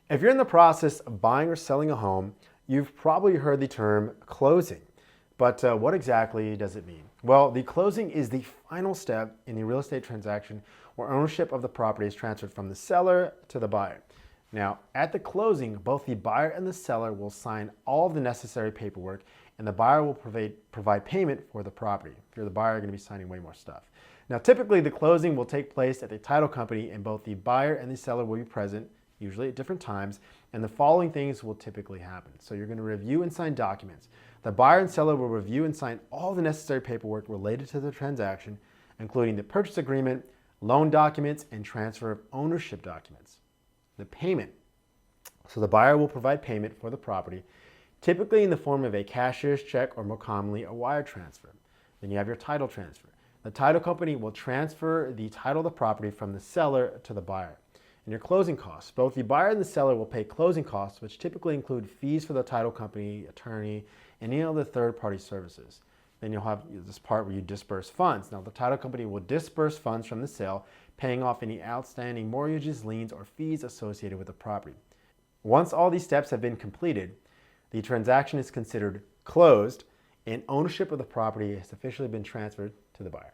If you're in the process of buying or selling a home, you've probably heard the term closing. But what exactly does it mean? Well, the closing is the final step in the real estate transaction where ownership of the property is transferred from the seller to the buyer. Now, at the closing, both the buyer and the seller will sign all of the necessary paperwork, and the buyer will provide payment for the property. If you're the buyer, you're going to be signing way more stuff. Now, typically, the closing will take place at the title company, and both the buyer and the seller will be present, usually at different times, and the following things will typically happen. So you're going to review and sign documents. The buyer and seller will review and sign all the necessary paperwork related to the transaction, including the purchase agreement, loan documents, and transfer of ownership documents. The payment. So the buyer will provide payment for the property, typically in the form of a cashier's check or more commonly a wire transfer. Then you have your title transfer. The title company will transfer the title of the property from the seller to the buyer. And your closing costs. Both the buyer and the seller will pay closing costs, which typically include fees for the title company, attorney, and any other third-party services. Then you'll have this part where you disperse funds. Now, the title company will disperse funds from the sale, paying off any outstanding mortgages, liens, or fees associated with the property. Once all these steps have been completed, the transaction is considered closed, and ownership of the property has officially been transferred to the buyer.